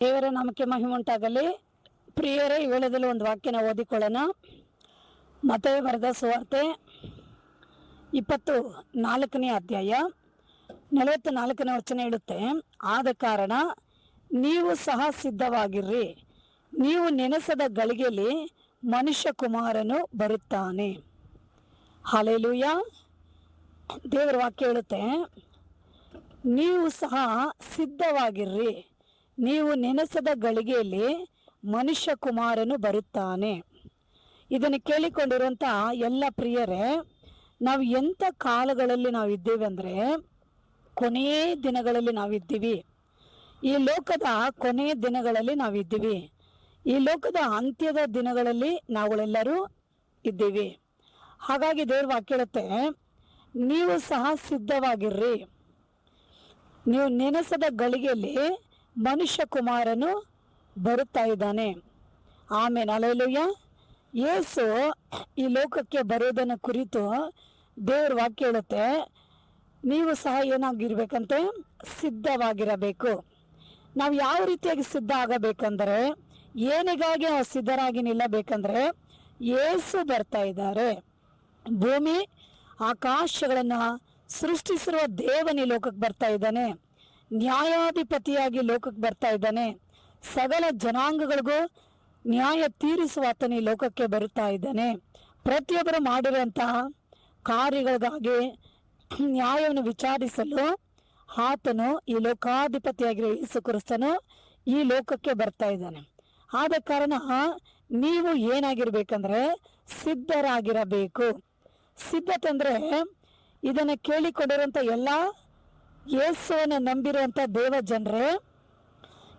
ದೇವರ ನಾಮಕ್ಕೆ ಮಹಿಮೆ ಉಂಟಾಗಲಿ. ಪ್ರಿಯರೇ, ಈ ವೇಳೆಯಲ್ಲಿ ಒಂದು ವಾಕ್ಯನ ಓದಿಕೊಳ್ಳೋಣ. ಮತ್ತಾಯ ಬರೆದ ಸುವಾರ್ತೆ 24ನೇ ಅಧ್ಯಾಯ 44ನೇ ವಚನ ಹೇಳುತ್ತೆ, ಆದ ಕಾರಣ ನೀವು ಸಹ ಸಿದ್ಧವಾಗಿರ್ರಿ, ನೀವು ನೆನೆಸದ ಗಳಿಗೆಯಲ್ಲಿ ಮನುಷ್ಯ ಕುಮಾರನು ಬರುತ್ತಾನೆ. ಹಲ್ಲೆಲೂಯ. ದೇವರ ವಾಕ್ಯ ಹೇಳುತ್ತೆ, ನೀವು ಸಹ ಸಿದ್ಧವಾಗಿರ್ರಿ, ನೀವು ನೆನೆಸದ ಗಳಿಗೆಯಲ್ಲಿ ಮನುಷ್ಯ ಕುಮಾರನು ಬರುತ್ತಾನೆ. ಇದನ್ನು ಕೇಳಿಕೊಂಡಿರುವಂಥ ಎಲ್ಲ ಪ್ರಿಯರೇ, ನಾವು ಎಂಥ ಕಾಲಗಳಲ್ಲಿ ನಾವು ಇದ್ದೇವೆ ಅಂದರೆ, ಕೊನೆಯ ದಿನಗಳಲ್ಲಿ ನಾವಿದ್ದೀವಿ. ಈ ಲೋಕದ ಕೊನೆಯ ದಿನಗಳಲ್ಲಿ ನಾವಿದ್ದೀವಿ. ಈ ಲೋಕದ ಅಂತ್ಯದ ದಿನಗಳಲ್ಲಿ ನಾವುಗಳೆಲ್ಲರೂ ಇದ್ದೀವಿ. ಹಾಗಾಗಿ ದೇವ್ರ ವಾಕ್ಯ ಹೇಳುತ್ತೆ, ನೀವು ಸಹ ಸಿದ್ಧವಾಗಿರ್ರಿ, ನೀವು ನೆನೆಸದ ಗಳಿಗೆಯಲ್ಲಿ ಮನುಷ್ಯ ಕುಮಾರನು ಬರುತ್ತಾ ಇದ್ದಾನೆ. ಆಮೇಲೆ ಹಲ್ಲೆಲೂಯಾ. ಯೇಸು ಈ ಲೋಕಕ್ಕೆ ಬರೋದನ್ನು ಕುರಿತು ದೇವ್ರ ವಾಕ್ಯ ಹೇಳುತ್ತೆ, ನೀವು ಸಹ ಏನಾಗಿರ್ಬೇಕಂತೆ, ಸಿದ್ಧವಾಗಿರಬೇಕು. ನಾವು ಯಾವ ರೀತಿಯಾಗಿ ಸಿದ್ಧ ಆಗಬೇಕಂದ್ರೆ, ಏನಿಗಾಗಿ ನಾವು ಸಿದ್ಧರಾಗಿ ನಿಲ್ಲಬೇಕಂದ್ರೆ, ಯೇಸು ಬರ್ತಾ ಇದ್ದಾರೆ. ಭೂಮಿ ಆಕಾಶಗಳನ್ನು ಸೃಷ್ಟಿಸಿರುವ ದೇವನಿ ಲೋಕಕ್ಕೆ ಬರ್ತಾ ಇದ್ದಾನೆ. ನ್ಯಾಯಾಧಿಪತಿಯಾಗಿ ಲೋಕಕ್ಕೆ ಬರ್ತಾ ಇದ್ದಾನೆ. ಸಕಲ ಜನಾಂಗಗಳಿಗೂ ನ್ಯಾಯ ತೀರಿಸುವ ಆತನು ಈ ಲೋಕಕ್ಕೆ ಬರುತ್ತಾ ಇದ್ದಾನೆ. ಪ್ರತಿಯೊಬ್ಬರು ಮಾಡಿರುವಂತಹ ಕಾರ್ಯಗಳಿಗಾಗಿ ನ್ಯಾಯವನ್ನು ವಿಚಾರಿಸಲು ಆತನು, ಈ ಲೋಕಾಧಿಪತಿಯಾಗಿರೋ ಯೇಸು ಕ್ರಿಸ್ತನು ಈ ಲೋಕಕ್ಕೆ ಬರ್ತಾ ಇದ್ದಾನೆ. ಆದ ಕಾರಣ ನೀವು ಏನಾಗಿರ್ಬೇಕಂದ್ರೆ ಸಿದ್ಧರಾಗಿರಬೇಕು. ಸಿದ್ಧತೆ ಅಂದರೆ, ಇದನ್ನು ಕೇಳಿಕೊಂಡಿರುವಂಥ ಎಲ್ಲ ಯೇಸುವನ್ನು ನಂಬಿರುವಂಥ ದೇವ ಜನರೇ,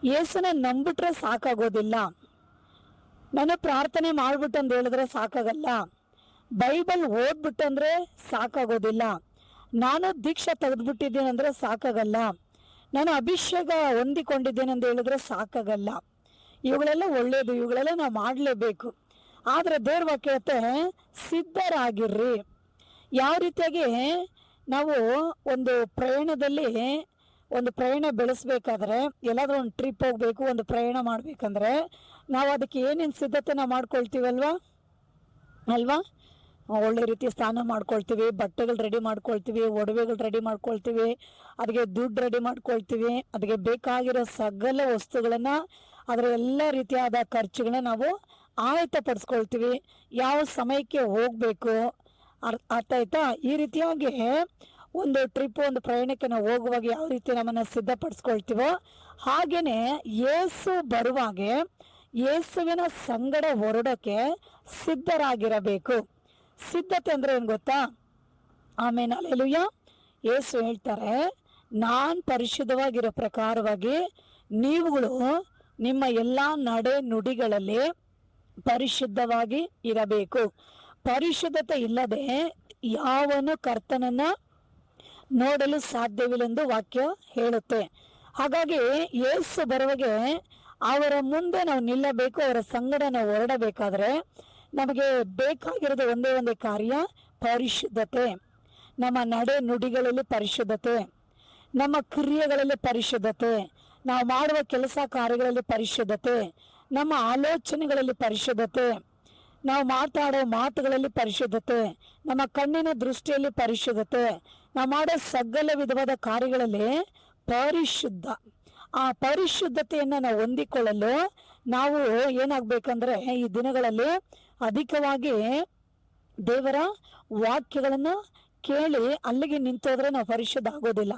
ಯೇಸುನ ನಂಬಿಟ್ರೆ ಸಾಕಾಗೋದಿಲ್ಲ. ನಾನು ಪ್ರಾರ್ಥನೆ ಮಾಡ್ಬಿಟ್ಟಂದು ಹೇಳಿದ್ರೆ ಸಾಕಾಗಲ್ಲ. ಬೈಬಲ್ ಓದ್ಬಿಟ್ಟಂದ್ರೆ ಸಾಕಾಗೋದಿಲ್ಲ. ನಾನು ದೀಕ್ಷಾ ತೆಗೆದುಬಿಟ್ಟಿದ್ದೇನೆ ಅಂದರೆ ಸಾಕಾಗಲ್ಲ. ನಾನು ಅಭಿಷೇಕ ಹೊಂದಿಕೊಂಡಿದ್ದೇನೆ ಅಂತ ಹೇಳಿದ್ರೆ ಸಾಕಾಗಲ್ಲ. ಇವುಗಳೆಲ್ಲ ಒಳ್ಳೆಯದು, ಇವುಗಳೆಲ್ಲ ನಾವು ಮಾಡಲೇಬೇಕು. ಆದರೆ ದೇವ್ರ ವಾಕ್ಯ ಹೇಳುತ್ತೆ, ಸಿದ್ಧರಾಗಿರ್ರಿ. ಯಾವ ರೀತಿಯಾಗಿ ನಾವು ಒಂದು ಪ್ರಯಾಣದಲ್ಲಿ ಒಂದು ಪ್ರಯಾಣ ಬೆಳೆಸ್ಬೇಕಾದ್ರೆ, ಎಲ್ಲಾದ್ರೂ ಒಂದು ಟ್ರಿಪ್ ಹೋಗಬೇಕು, ಒಂದು ಪ್ರಯಾಣ ಮಾಡಬೇಕಂದ್ರೆ ನಾವು ಅದಕ್ಕೆ ಏನೇನು ಸಿದ್ಧತೆ ನಾವು ಮಾಡ್ಕೊಳ್ತೀವಲ್ವಾ ಅಲ್ವಾ? ಒಳ್ಳೆ ರೀತಿ ಸ್ನಾನ ಮಾಡ್ಕೊಳ್ತೀವಿ, ಬಟ್ಟೆಗಳು ರೆಡಿ ಮಾಡ್ಕೊಳ್ತೀವಿ, ಒಡವೆಗಳು ರೆಡಿ ಮಾಡ್ಕೊಳ್ತೀವಿ, ಅದಕ್ಕೆ ದುಡ್ಡು ರೆಡಿ ಮಾಡ್ಕೊಳ್ತೀವಿ, ಅದಕ್ಕೆ ಬೇಕಾಗಿರೋ ಸಕಲ ವಸ್ತುಗಳನ್ನು, ಅದರ ಎಲ್ಲ ರೀತಿಯಾದ ಖರ್ಚುಗಳನ್ನ ನಾವು ಆಯತ್ತಪಡಿಸ್ಕೊಳ್ತೀವಿ. ಯಾವ ಸಮಯಕ್ಕೆ ಹೋಗಬೇಕು, ಅರ್ಥ ಆಯ್ತಾ? ಈ ರೀತಿಯಾಗಿ ಒಂದು ಟ್ರಿಪ್, ಒಂದು ಪ್ರಯಾಣಕ್ಕೆ ನಾವು ಹೋಗುವಾಗ ಯಾವ ರೀತಿ ನಮ್ಮನ್ನು ಸಿದ್ಧಪಡಿಸ್ಕೊಳ್ತೀವೋ, ಹಾಗೇನೆ ಯೇಸು ಬರುವಾಗೆ ಯೇಸುವಿನ ಸಂಗಡ ಹೊರಡೋಕ್ಕೆ ಸಿದ್ಧರಾಗಿರಬೇಕು. ಸಿದ್ಧತೆ ಅಂದರೆ ಏನು ಗೊತ್ತಾ? ಆಮೇಲೆ ಹಲ್ಲೆಲೂಯಾ. ಯೇಸು ಹೇಳ್ತಾರೆ, ನಾನು ಪರಿಶುದ್ಧವಾಗಿರೋ ಪ್ರಕಾರವಾಗಿ ನೀವುಗಳು ನಿಮ್ಮ ಎಲ್ಲ ನಡೆ ನುಡಿಗಳಲ್ಲಿ ಪರಿಶುದ್ಧವಾಗಿ ಇರಬೇಕು. ಪರಿಶುದ್ಧತೆ ಇಲ್ಲದೆ ಯಾವನು ಕರ್ತನನ್ನ ನೋಡಲು ಸಾಧ್ಯವಿല്ലെಂದು ವಾಕ್ಯ ಹೇಳುತ್ತೆ. ಹಾಗಾಗಿ ಯೇಸು ಬರುವಾಗೆ ಅವರ ಮುಂದೆ ನಾವು ನಿಲ್ಲಬೇಕು. ಅವರ ಸಂಗಡ ನಾವು ಹೊರಡಬೇಕಾದ್ರೆ ನಮಗೆ ಬೇಕಾಗಿರೋದು ಒಂದೇ ಒಂದೇ ಕಾರ್ಯ, ಪರಿಶುದ್ಧತೆ. ನಮ್ಮ ನಡೆ ನುಡಿಗಳಲ್ಲಿ ಪರಿಶುದ್ಧತೆ, ನಮ್ಮ ಕ್ರಿಯೆಗಳಲ್ಲಿ ಪರಿಶುದ್ಧತೆ, ನಾವು ಮಾಡುವ ಕೆಲಸ ಕಾರ್ಯಗಳಲ್ಲಿ ಪರಿಶುದ್ಧತೆ, ನಮ್ಮ ಆಲೋಚನೆಗಳಲ್ಲಿ ಪರಿಶುದ್ಧತೆ, ನಾವು ಮಾತಾಡೋ ಮಾತುಗಳಲ್ಲಿ ಪರಿಶುದ್ಧತೆ, ನಮ್ಮ ಕಣ್ಣಿನ ದೃಷ್ಟಿಯಲ್ಲಿ ಪರಿಶುದ್ಧತೆ, ನಾವು ಮಾಡೋ ಸಕಲ ವಿಧವಾದ ಕಾರ್ಯಗಳಲ್ಲಿ ಪರಿಶುದ್ಧ. ಆ ಪರಿಶುದ್ಧತೆಯನ್ನು ನಾವು ಹೊಂದಿಕೊಳ್ಳಲು ನಾವು ಏನಾಗಬೇಕಂದ್ರೆ, ಈ ದಿನಗಳಲ್ಲಿ ಅಧಿಕವಾಗಿ ದೇವರ ವಾಕ್ಯಗಳನ್ನು ಕೇಳಿ ಅಲ್ಲಿಗೆ ನಿಂತೋದ್ರೆ ನಾವು ಪರಿಶುದ್ಧ ಆಗೋದಿಲ್ಲ.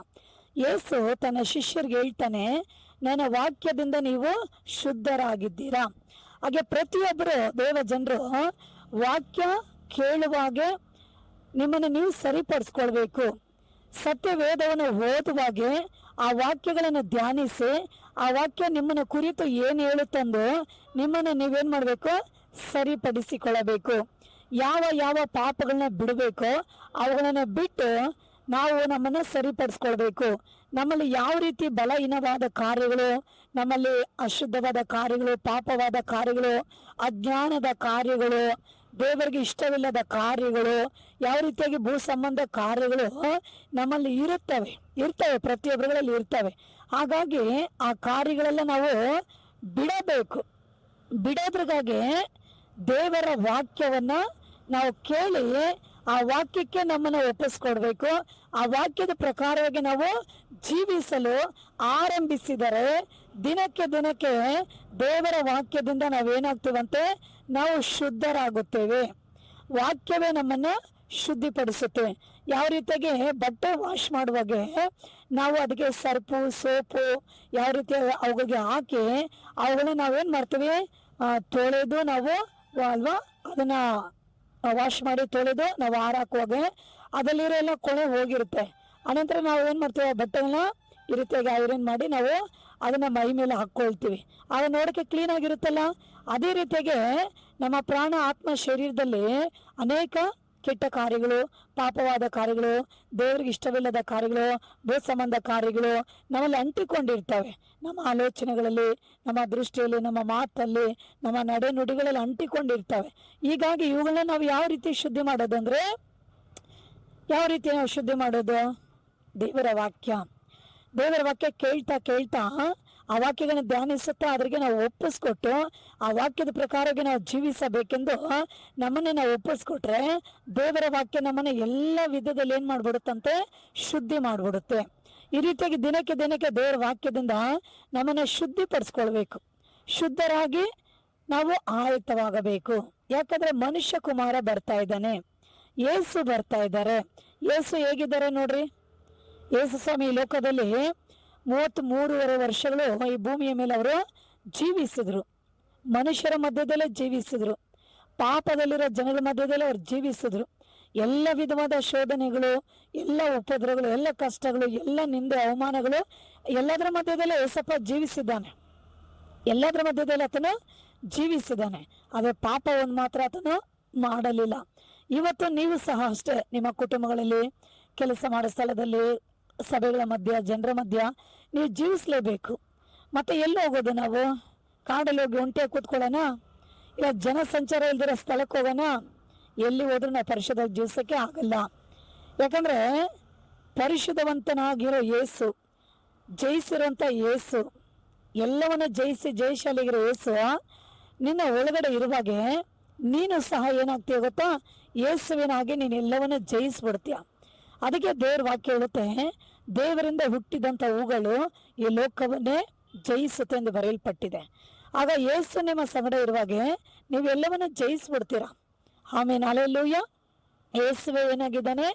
ಯೇಸು ತನ್ನ ಶಿಷ್ಯರಿಗೆ ಹೇಳ್ತಾನೆ, ನನ್ನ ವಾಕ್ಯದಿಂದ ನೀವು ಶುದ್ಧರಾಗಿದ್ದೀರಾ. ಹಾಗೆ ಪ್ರತಿಯೊಬ್ಬರು ದೇವ ಜನರು ವಾಕ್ಯ ಕೇಳುವಾಗೆ ನಿಮ್ಮನ್ನು ನೀವು ಸರಿಪಡಿಸ್ಕೊಳ್ಬೇಕು. ಸತ್ಯವೇದವನ್ನು ಓದುವಾಗೆ ಆ ವಾಕ್ಯಗಳನ್ನು ಧ್ಯಾನಿಸಿ, ಆ ವಾಕ್ಯ ನಿಮ್ಮನ್ನು ಕುರಿತು ಏನು ಹೇಳುತ್ತಂದು ನಿಮ್ಮನ್ನು ನೀವೇನು ಮಾಡಬೇಕು, ಸರಿಪಡಿಸಿಕೊಳ್ಳಬೇಕು. ಯಾವ ಯಾವ ಪಾಪಗಳನ್ನ ಬಿಡಬೇಕೋ ಅವುಗಳನ್ನು ಬಿಟ್ಟು ನಾವು ನಮ್ಮನ್ನು ಸರಿಪಡಿಸ್ಕೊಳ್ಬೇಕು. ನಮ್ಮಲ್ಲಿ ಯಾವ ರೀತಿ ಬಲಹೀನವಾದ ಕಾರ್ಯಗಳು, ನಮ್ಮಲ್ಲಿ ಅಶುದ್ಧವಾದ ಕಾರ್ಯಗಳು, ಪಾಪವಾದ ಕಾರ್ಯಗಳು, ಅಜ್ಞಾನದ ಕಾರ್ಯಗಳು, ದೇವರಿಗೆ ಇಷ್ಟವಿಲ್ಲದ ಕಾರ್ಯಗಳು, ಯಾವ ರೀತಿಯಾಗಿ ಭೂ ಸಂಬಂಧ ಕಾರ್ಯಗಳು ನಮ್ಮಲ್ಲಿ ಇರ್ತವೆ, ಪ್ರತಿಯೊಬ್ಬರುಗಳಲ್ಲಿ ಇರ್ತವೆ. ಹಾಗಾಗಿ ಆ ಕಾರ್ಯಗಳೆಲ್ಲ ನಾವು ಬಿಡಬೇಕು. ಬಿಡೋದ್ರಿಗಾಗಿ ದೇವರ ವಾಕ್ಯವನ್ನ ನಾವು ಕೇಳಿ ಆ ವಾಕ್ಯಕ್ಕೆ ನಮ್ಮನ್ನು ಒಪ್ಪಿಸ್ಕೊಡ್ಬೇಕು. ಆ ವಾಕ್ಯದ ಪ್ರಕಾರವಾಗಿ ನಾವು ಜೀವಿಸಲು ಆರಂಭಿಸಿದರೆ ದಿನಕ್ಕೆ ದಿನಕ್ಕೆ ದೇವರ ವಾಕ್ಯದಿಂದ ನಾವೇನಾಗ್ತೀವಂತೆ, ನಾವು ಶುದ್ಧರಾಗುತ್ತೇವೆ. ವಾಕ್ಯವೇ ನಮ್ಮನ್ನ ಶುದ್ಧಿಪಡಿಸುತ್ತೆ. ಯಾವ ರೀತಿಯಾಗಿ ಬಟ್ಟೆ ವಾಶ್ ಮಾಡುವಾಗೆ ನಾವು ಅದಕ್ಕೆ ಸರ್ಪು ಸೋಪು ಯಾವ ರೀತಿ ಅವುಗಳಿಗೆ ಹಾಕಿ ಅವುಗಳನ್ನ ನಾವೇನ್ ಮಾಡ್ತೀವಿ, ತೊಳೆದು ನಾವು ಅಲ್ವಾ ಅದನ್ನ ವಾಶ್ ಮಾಡಿ ತೊಳೆದು ನಾವು ಹಾರಾಕುವಾಗ ಅದರಲ್ಲಿರೋ ಎಲ್ಲ ಕೊಳೆ ಹೋಗಿರುತ್ತೆ. ಅನಂತರ ನಾವು ಏನು ಮಾಡ್ತೀವಿ, ಬಟ್ಟೆಗಳನ್ನ ಈ ರೀತಿಯಾಗಿ ಐರನ್ ಮಾಡಿ ನಾವು ಅದನ್ನ ಮೈ ಮೇಲೆ ಹಾಕ್ಕೊಳ್ತೀವಿ. ಆಗ ನೋಡೋಕ್ಕೆ ಕ್ಲೀನ್ ಆಗಿರುತ್ತಲ್ಲ. ಅದೇ ರೀತಿಯಾಗಿ ನಮ್ಮ ಪ್ರಾಣ ಆತ್ಮ ಶರೀರದಲ್ಲಿ ಅನೇಕ ಕೆಟ್ಟ ಕಾರ್ಯಗಳು, ಪಾಪವಾದ ಕಾರ್ಯಗಳು, ದೇವರಿಗೆ ಇಷ್ಟವಿಲ್ಲದ ಕಾರ್ಯಗಳು, ಭೂ ಸಂಬಂಧ ಕಾರ್ಯಗಳು ನಮ್ಮಲ್ಲಿ ಅಂಟಿಕೊಂಡಿರ್ತವೆ. ನಮ್ಮ ಆಲೋಚನೆಗಳಲ್ಲಿ, ನಮ್ಮ ದೃಷ್ಟಿಯಲ್ಲಿ, ನಮ್ಮ ಮಾತಲ್ಲಿ, ನಮ್ಮ ನಡೆ ನುಡಿಗಳಲ್ಲಿ ಅಂಟಿಕೊಂಡಿರ್ತವೆ. ಹೀಗಾಗಿ ಇವುಗಳನ್ನ ನಾವು ಯಾವ ರೀತಿ ಶುದ್ಧಿ ಮಾಡೋದು ಅಂದರೆ, ಯಾವ ರೀತಿ ನಾವು ಶುದ್ಧಿ ಮಾಡೋದು? ದೇವರ ವಾಕ್ಯ ಕೇಳ್ತಾ ಕೇಳ್ತಾ ಆ ವಾಕ್ಯಗಳನ್ನ ಧ್ಯಾನಿಸುತ್ತಾ ಅದ್ರಿಗೆ ನಾವು ಒಪ್ಪಿಸ್ಕೊಟ್ಟು ಆ ವಾಕ್ಯದ ಪ್ರಕಾರವಾಗಿ ನಾವು ಜೀವಿಸಬೇಕೆಂದು ನಮ್ಮನ್ನೇ ನಾವು ಒಪ್ಪಿಸ್ಕೊಟ್ರೆ ದೇವರ ವಾಕ್ಯ ನಮ್ಮನ್ನ ಎಲ್ಲ ವಿಧದಲ್ಲಿ ಏನ್ ಮಾಡ್ಬಿಡುತ್ತಂತೆ, ಶುದ್ಧಿ ಮಾಡ್ಬಿಡುತ್ತೆ. ಈ ರೀತಿಯಾಗಿ ದಿನಕ್ಕೆ ದಿನಕ್ಕೆ ದೇವರ ವಾಕ್ಯದಿಂದ ನಮ್ಮನ್ನ ಶುದ್ಧಿಪಡಿಸ್ಕೊಳ್ಬೇಕು. ಶುದ್ಧರಾಗಿ ನಾವು ಆಯತ್ತವಾಗಬೇಕು. ಯಾಕಂದ್ರೆ ಮನುಷ್ಯ ಕುಮಾರ ಬರ್ತಾ ಇದ್ದಾನೆ, ಯೇಸು ಬರ್ತಾ ಇದ್ದಾರೆ. ಯೇಸು ಹೇಗಿದ್ದಾರೆ ನೋಡ್ರಿ. ಯೇಸು ಸ್ವಾಮಿ ಈ ಲೋಕದಲ್ಲಿ 33.5 ವರ್ಷಗಳು ಈ ಭೂಮಿಯ ಮೇಲೆ ಅವರು ಜೀವಿಸಿದ್ರು. ಮನುಷ್ಯರ ಮಧ್ಯದಲ್ಲೇ ಜೀವಿಸಿದ್ರು. ಪಾಪದಲ್ಲಿರೋ ಜನಗಳ ಮಧ್ಯದಲ್ಲೇ ಅವ್ರು ಜೀವಿಸಿದ್ರು. ಎಲ್ಲ ವಿಧವಾದ ಶೋಧನೆಗಳು, ಎಲ್ಲ ಉಪದ್ರವಗಳು, ಎಲ್ಲ ಕಷ್ಟಗಳು, ಎಲ್ಲ ನಿಂದೆ ಅವಮಾನಗಳು ಎಲ್ಲದರ ಮಧ್ಯದಲ್ಲೇ ಯೇಸಪ್ಪ ಜೀವಿಸಿದ್ದಾನೆ. ಎಲ್ಲದರ ಮಧ್ಯದಲ್ಲಿ ಆತನು ಜೀವಿಸಿದ್ದಾನೆ. ಆದರೆ ಪಾಪವನ್ನು ಮಾತ್ರ ಆತನು ಮಾಡಲಿಲ್ಲ. ಇವತ್ತು ನೀವು ಸಹ ಅಷ್ಟೇ, ನಿಮ್ಮ ಕುಟುಂಬಗಳಲ್ಲಿ, ಕೆಲಸ ಮಾಡೋ ಸ್ಥಳದಲ್ಲಿ, ಸಭೆಗಳ ಮಧ್ಯ, ಜನರ ಮಧ್ಯ ನೀವು ಜೀವಿಸಲೇಬೇಕು. ಮತ್ತೆ ಎಲ್ಲಿ ಹೋಗೋದು? ನಾವು ಕಾಡಲ್ಲಿ ಹೋಗಿ ಒಂಟಿಯಾಗಿ ಕೂತ್ಕೊಳ್ಳೋಣ, ಇಲ್ಲ ಜನಸಂಚಾರ ಇಲ್ದಿರೋ ಸ್ಥಳಕ್ಕೆ ಹೋಗೋಣ? ಎಲ್ಲಿ ಹೋದ್ರೂ ನಾವು ಪರಿಶುದ್ಧ ಜೀವಿಸೋಕ್ಕೆ ಆಗಲ್ಲ. ಯಾಕಂದ್ರೆ ಪರಿಶುದ್ಧವಂತನಾಗಿರೋ ಯೇಸು, ಜಯಿಸಿರೋಂಥ ಯೇಸು, ಎಲ್ಲವನ್ನ ಜಯಿಸಿ ಜಯಶಾಲಿಗಿರೋ ಯೇಸು ನಿನ್ನ ಒಳಗಡೆ ಇರುವಾಗೆ ನೀನು ಸಹ ಏನಾಗ್ತೀಯ ಗೊತ್ತಾ? ಯೇಸುವಿನ ಹಾಗೆ ನೀನು ಎಲ್ಲವನ್ನ ಜಯಿಸ್ಬಿಡ್ತೀಯ. ಅದಕ್ಕೆ ದೇವ್ರ ವಾಕ್ಯ ಹೇಳುತ್ತೆ, ದೇವರಿಂದ ಹುಟ್ಟಿದಂಥ ಹೂಗಳು ಈ ಲೋಕವನ್ನೇ ಜಯಿಸುತ್ತೆ ಎಂದು ಬರೆಯಲ್ಪಟ್ಟಿದೆ. ಆಗ ಯೇಸು ನಿಮ್ಮ ಸಂಗಡ ಇರುವಾಗೆ ನೀವೆಲ್ಲವನ್ನ ಜಯಿಸ್ಬಿಡ್ತೀರ. ಆಮೇಲೆ ಹಲ್ಲೆಲೂಯಾ. ಯೇಸುವೆ ಏನಾಗಿದ್ದಾನೆ?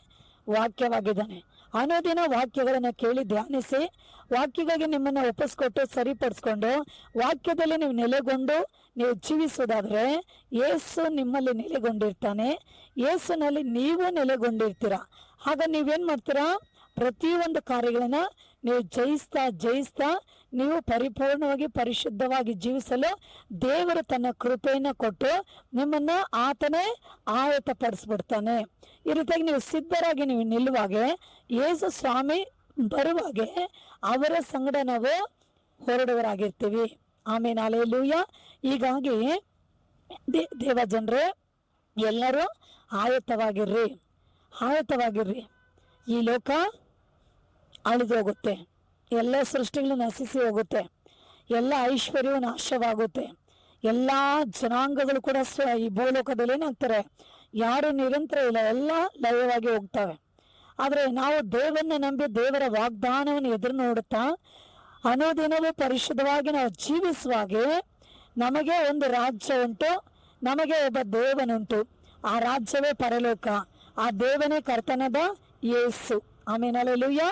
ವಾಕ್ಯವಾಗಿದ್ದಾನೆ. ಅನುದಿನ ವಾಕ್ಯಗಳನ್ನು ಕೇಳಿ ಧ್ಯಾನಿಸಿ, ವಾಕ್ಯಗಳಿಗೆ ನಿಮ್ಮನ್ನು ಒಪ್ಪಿಸ್ಕೊಟ್ಟು ಸರಿಪಡಿಸ್ಕೊಂಡು ವಾಕ್ಯದಲ್ಲಿ ನೀವು ನೆಲೆಗೊಂಡು ನೀವು ಜೀವಿಸೋದಾದ್ರೆ ಯೇಸು ನಿಮ್ಮಲ್ಲಿ ನೆಲೆಗೊಂಡಿರ್ತಾನೆ, ಯೇಸುನಲ್ಲಿ ನೀವು ನೆಲೆಗೊಂಡಿರ್ತೀರ. ಆಗ ನೀವೇನ್ ಮಾಡ್ತೀರಾ? ಪ್ರತಿಯೊಂದು ಕಾರ್ಯಗಳನ್ನ ನೀವು ಜಯಿಸ್ತಾ ನೀವು ಪರಿಪೂರ್ಣವಾಗಿ ಪರಿಶುದ್ಧವಾಗಿ ಜೀವಿಸಲು ದೇವರು ತನ್ನ ಕೃಪೆಯನ್ನು ಕೊಟ್ಟು ನಿಮ್ಮನ್ನ ಆತನೇ ಆಯತ್ತಪಡಿಸ್ಬಿಡ್ತಾನೆ. ಈ ರೀತಿಯಾಗಿ ನೀವು ಸಿದ್ಧರಾಗಿ ನೀವು ನಿಲ್ಲುವಾಗೆ, ಯೇಸು ಸ್ವಾಮಿ ಬರುವಾಗೆ ಅವರ ಸಂಗಡ ನಾವು ಹೊರಡುವರಾಗಿರ್ತೀವಿ. ಆಮೇಲೆ ಹಲ್ಲೆಲೂಯಾ. ಹೀಗಾಗಿ ದೇವ ಜನರೇ ಎಲ್ಲರೂ ಆಯತ್ತವಾಗಿರ್ರಿ. ಈ ಲೋಕ ಅಳಿದು ಹೋಗುತ್ತೆ, ಎಲ್ಲ ಸೃಷ್ಟಿಗಳು ನಶಿಸಿ ಹೋಗುತ್ತೆ, ಎಲ್ಲ ಐಶ್ವರ್ಯವು ನಾಶವಾಗುತ್ತೆ, ಎಲ್ಲ ಜನಾಂಗಗಳು ಕೂಡ ಈ ಭೂಲೋಕದಲ್ಲಿ ಏನಾಗ್ತಾರೆ, ಯಾರು ನಿರಂತರ ಇಲ್ಲ, ಎಲ್ಲ ಲಯವಾಗಿ ಹೋಗ್ತವೆ. ಆದರೆ ನಾವು ದೇವರನ್ನ ನಂಬಿ ದೇವರ ವಾಗ್ದಾನವನ್ನು ಎದುರು ನೋಡುತ್ತಾ ಅನುದಿನವೂ ಪರಿಶುದ್ಧವಾಗಿ ನಾವು ಜೀವಿಸುವಾಗೆ ನಮಗೆ ಒಂದು ರಾಜ್ಯ ಉಂಟು, ನಮಗೆ ಒಬ್ಬ ದೇವನುಂಟು. ಆ ರಾಜ್ಯವೇ ಪರಲೋಕ, ಆ ದೇವನೇ ಕರ್ತನದ ಯೇಸು. ಆಮೇಲೆ ಹಲ್ಲೆಲೂಯಾ.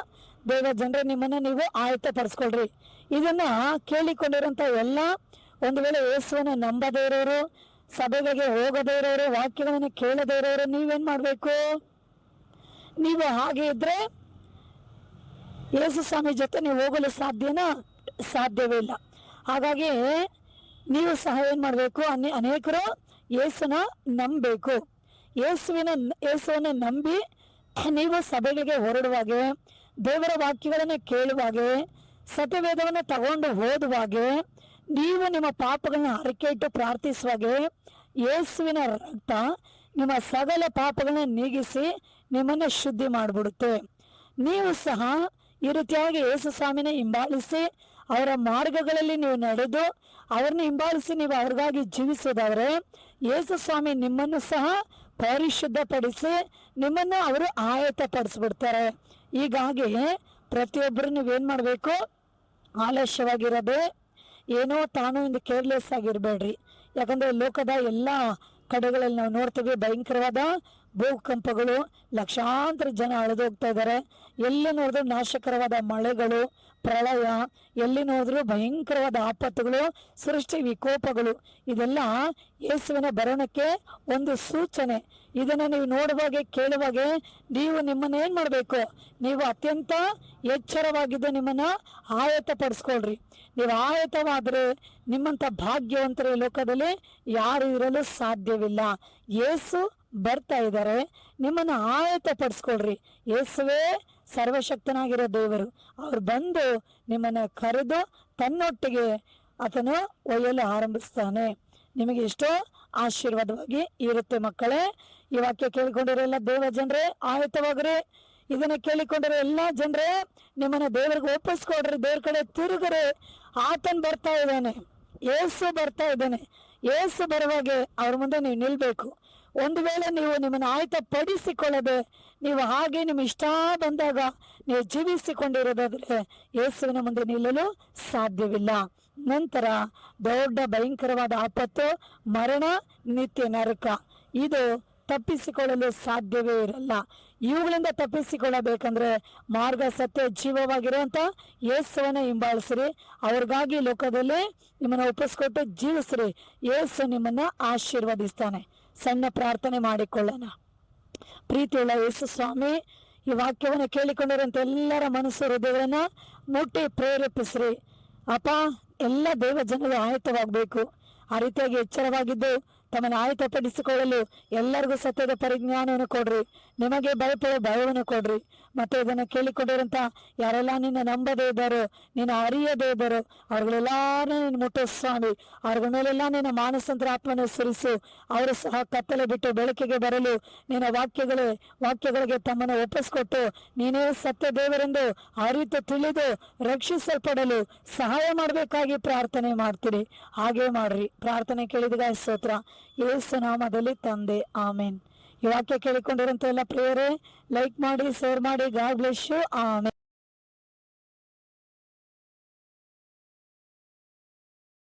ದೇವ ಜನರೇ ನಿಮ್ಮನ್ನ ನೀವು ಆಯತ್ತ ಪಡಿಸ್ಕೊಳ್ರಿ. ಇದನ್ನ ಕೇಳಿಕೊಂಡಿರೋಂಥ ಎಲ್ಲ ಒಂದು ವೇಳೆ ಯೇಸುವನ್ನ ನಂಬದೇ ಇರೋರು, ಸಭೆಗಳಿಗೆ ಹೋಗದೇ ಇರೋರು, ವಾಕ್ಯಗಳನ್ನು ಕೇಳದೇ ಇರೋರು ನೀವೇನ್ ಮಾಡ್ಬೇಕು? ನೀವು ಹಾಗೆ ಇದ್ರೆ ಯೇಸು ಸ್ವಾಮಿ ಜೊತೆ ನೀವು ಹೋಗಲು ಸಾಧ್ಯವೇ ಇಲ್ಲ. ಹಾಗಾಗಿ ನೀವು ಸಹ ಏನ್ ಮಾಡ್ಬೇಕು? ಅನೇಕರು ಯೇಸುನ ನಂಬಬೇಕು. ಯೇಸುವನ್ನ ನಂಬಿ ನೀವು ಸಭೆಗಳಿಗೆ ಹೊರಡುವಾಗೆ, ದೇವರ ವಾಕ್ಯಗಳನ್ನು ಕೇಳುವಾಗೆ, ಸತ್ಯವೇದವನ್ನು ತಗೊಂಡು ಓದುವಾಗೆ, ನೀವು ನಿಮ್ಮ ಪಾಪಗಳನ್ನ ಅರಿಕೆ ಇಟ್ಟು ಪ್ರಾರ್ಥಿಸುವಾಗೆ ಯೇಸುವಿನ ರಕ್ತ ನಿಮ್ಮ ಸಕಲ ಪಾಪಗಳನ್ನ ನೀಗಿಸಿ ನಿಮ್ಮನ್ನ ಶುದ್ಧಿ ಮಾಡಿಬಿಡುತ್ತೆ. ನೀವು ಸಹ ಈ ರೀತಿಯಾಗಿ ಯೇಸು ಸ್ವಾಮಿನ ಹಿಂಬಾಲಿಸಿ ಅವರ ಮಾರ್ಗಗಳಲ್ಲಿ ನೀವು ನಡೆದು ಅವ್ರನ್ನ ಹಿಂಬಾಲಿಸಿ ನೀವು ಅವ್ರಿಗಾಗಿ ಜೀವಿಸೋದಾದ್ರೆ ಯೇಸು ಸ್ವಾಮಿ ನಿಮ್ಮನ್ನು ಸಹ ಪರಿಶುದ್ಧಪಡಿಸಿ ನಿಮ್ಮನ್ನು ಅವರು ಆಯತ್ತಪಡಿಸ್ಬಿಡ್ತಾರೆ. ಹೀಗಾಗಿ ಪ್ರತಿಯೊಬ್ಬರು ನೀವೇನು ಮಾಡಬೇಕು, ಆಲಸ್ಯವಾಗಿರೋದೆ, ಏನೋ ತಾನು ಇಂದು ಕೇರ್ಲೆಸ್ ಆಗಿರಬೇಡ್ರಿ. ಯಾಕಂದರೆ ಲೋಕದ ಎಲ್ಲ ಕಡೆಗಳಲ್ಲಿ ನಾವು ನೋಡ್ತೀವಿ ಭಯಂಕರವಾದ ಭೂಕಂಪಗಳು, ಲಕ್ಷಾಂತರ ಜನ ಅಳೆದೋಗ್ತಾ ಇದ್ದಾರೆ. ಎಲ್ಲಿ ನೋಡಿದ್ರು ನಾಶಕರವಾದ ಮಳೆಗಳು, ಪ್ರಳಯ, ಎಲ್ಲಿ ನೋಡಿದ್ರು ಭಯಂಕರವಾದ ಆಪತ್ತುಗಳು, ಸೃಷ್ಟಿ ವಿಕೋಪಗಳು. ಇದೆಲ್ಲ ಯೇಸುವಿನ ಬರೋಣಕ್ಕೆ ಒಂದು ಸೂಚನೆ. ಇದನ್ನು ನೀವು ನೋಡುವಾಗೆ ಕೇಳುವಾಗೆ ನೀವು ನಿಮ್ಮನ್ನು ಏನು ಮಾಡಬೇಕು, ನೀವು ಅತ್ಯಂತ ಎಚ್ಚರವಾಗಿದ್ದು ನಿಮ್ಮನ್ನು ಆಯತ್ತಪಡಿಸ್ಕೊಳ್ರಿ. ನೀವು ಆಯತವಾದರೆ ನಿಮ್ಮಂಥ ಭಾಗ್ಯವಂತರ ಲೋಕದಲ್ಲಿ ಯಾರು ಇರಲು ಸಾಧ್ಯವಿಲ್ಲ. ಯೇಸು ಬರ್ತಾ ಇದ್ದಾರೆ, ನಿಮ್ಮನ್ನು ಆಯತ್ತಪಡಿಸ್ಕೊಳ್ರಿ. ಯೇಸುವೇ ಸರ್ವಶಕ್ತನಾಗಿರೋ ದೇವರು. ಅವ್ರು ಬಂದು ನಿಮ್ಮನ್ನು ಕರೆದು ತನ್ನೊಟ್ಟಿಗೆ ಆತನು ಒಯ್ಯಲು ಆರಂಭಿಸ್ತಾನೆ. ನಿಮಗೆ ಎಷ್ಟೋ ಆಶೀರ್ವಾದವಾಗಿ ಇರುತ್ತೆ ಮಕ್ಕಳೇ. ಈ ವಾಕ್ಯ ಕೇಳಿಕೊಂಡಿರೋ ಎಲ್ಲ ದೇವ ಜನರೇ ಆಯತವಾಗ್ರಿ. ಇದನ್ನ ಕೇಳಿಕೊಂಡಿರೋ ಎಲ್ಲ ಜನರೇ ನಿಮ್ಮನ್ನ ದೇವರಿಗೆ ಒಪ್ಪಿಸ್ಕೊಡ್ರಿ, ದೇವ್ರ ಕಡೆ ತಿರುಗ್ರಿ. ಆತನ್ ಬರ್ತಾ ಇದ್ದಾನೆ, ಏಸು ಬರ್ತಾ ಇದ್ದಾನೆ. ಏಸು ಬರುವಾಗೆ ಅವ್ರ ಮುಂದೆ ನೀವು ನಿಲ್ಬೇಕು. ಒಂದು ವೇಳೆ ನೀವು ನಿಮ್ಮನ್ನು ಆಯ್ತ ಪಡಿಸಿಕೊಳ್ಳದೆ ನೀವು ಹಾಗೆ ನಿಮ್ಮ ಇಷ್ಟ ಬಂದಾಗ ನೀವು ಜೀವಿಸಿಕೊಂಡಿರೋದಾದ್ರೆ ಯೇಸುವಿನ ಮುಂದೆ ನಿಲ್ಲಲು ಸಾಧ್ಯವಿಲ್ಲ. ನಂತರ ದೊಡ್ಡ ಭಯಂಕರವಾದ ಆಪತ್ತು, ಮರಣ, ನಿತ್ಯ ನರಕ. ಇದು ತಪ್ಪಿಸಿಕೊಳ್ಳಲು ಸಾಧ್ಯವೇ ಇರಲ್ಲ. ಇವುಗಳಿಂದ ತಪ್ಪಿಸಿಕೊಳ್ಳಬೇಕಂದ್ರೆ ಮಾರ್ಗ, ಸತ್ಯ, ಜೀವವಾಗಿರುವಂತ ಯೇಸುವನ್ನ ಹಿಂಬಾಲಿಸ್ರಿ. ಅವ್ರಿಗಾಗಿ ಲೋಕದಲ್ಲಿ ನಿಮ್ಮನ್ನ ಒಪ್ಪಿಸ್ಕೊಟ್ಟು ಜೀವಿಸ್ರಿ. ಯೇಸು ನಿಮ್ಮನ್ನ ಆಶೀರ್ವದಿಸ್ತಾನೆ. ಸಣ್ಣ ಪ್ರಾರ್ಥನೆ ಮಾಡಿಕೊಳ್ಳೋಣ. ಪ್ರೀತಿಯುಳ್ಳ ಯೇಸು ಸ್ವಾಮಿ, ಈ ವಾಕ್ಯವನ್ನು ಕೇಳಿಕೊಂಡಿರುವಂತ ಎಲ್ಲರ ಮನಸ್ಸು, ಹೃದಯಗಳನ್ನ ಮುಟ್ಟಿ ಪ್ರೇರೇಪಿಸ್ರಿ ಅಪ್ಪ. ಎಲ್ಲ ದೇವ ಜನರು ಆಯತವಾಗಬೇಕು. ಆ ರೀತಿಯಾಗಿ ಎಚ್ಚರವಾಗಿದ್ದು ತಮ್ಮನ್ನು ಆಯತಪಡಿಸಿಕೊಳ್ಳಲು ಎಲ್ಲರಿಗೂ ಸತ್ಯದ ಪರಿಜ್ಞಾನವನ್ನು ಕೊಡ್ರಿ. ನಿಮಗೆ ಭಯಪಡೋ ಭಯವನ್ನು ಕೊಡ್ರಿ. ಮತ್ತೆ ಇದನ್ನು ಕೇಳಿಕೊಂಡಿರಂತ ಯಾರೆಲ್ಲ ನಿನ್ನ ನಂಬದೇ ಇದ್ದಾರೋ, ನಿನ್ನ ಅರಿಯದೇ ಇದ್ದಾರೋ ಅವ್ರಿಗೆಲ್ಲಾರು ನೀನು ಮುಟ್ಟೋ ಸ್ವಾಮಿ. ಅವ್ರ ಮೇಲೆಲ್ಲ ನಿನ್ನ ಮಾನಸಂತ್ರ ಆತ್ಮನ ಸುರಿಸು. ಅವರು ಸಹ ಕತ್ತಲೆ ಬಿಟ್ಟು ಬೆಳಕಿಗೆ ಬರಲು ನಿನ್ನ ವಾಕ್ಯಗಳಿಗೆ ತಮ್ಮನ್ನು ಒಪ್ಪಿಸ್ಕೊಟ್ಟು ನೀನೇ ಸತ್ಯ ದೇವರೆಂದು ಅರಿತು ತಿಳಿದು ರಕ್ಷಿಸಲ್ಪಡಲು ಸಹಾಯ ಮಾಡಬೇಕಾಗಿ ಪ್ರಾರ್ಥನೆ ಮಾಡ್ತೀರಿ. ಹಾಗೆ ಮಾಡ್ರಿ. ಪ್ರಾರ್ಥನೆ ಕೇಳಿದಾಗ ಸ್ತೋತ್ರ. ಯೇಸು ನಾಮದಲ್ಲಿ ತಂದೆ, ಆಮೇನ್. ಈ ವಾಕ್ಯ ಕೇಳಿಕೊಂಡಿರೋಂಥ ಎಲ್ಲ ಪ್ರೇಯರೇ ಲೈಕ್ ಮಾಡಿ, ಶೇರ್ ಮಾಡಿ. God bless you. ಆಮೇನ್.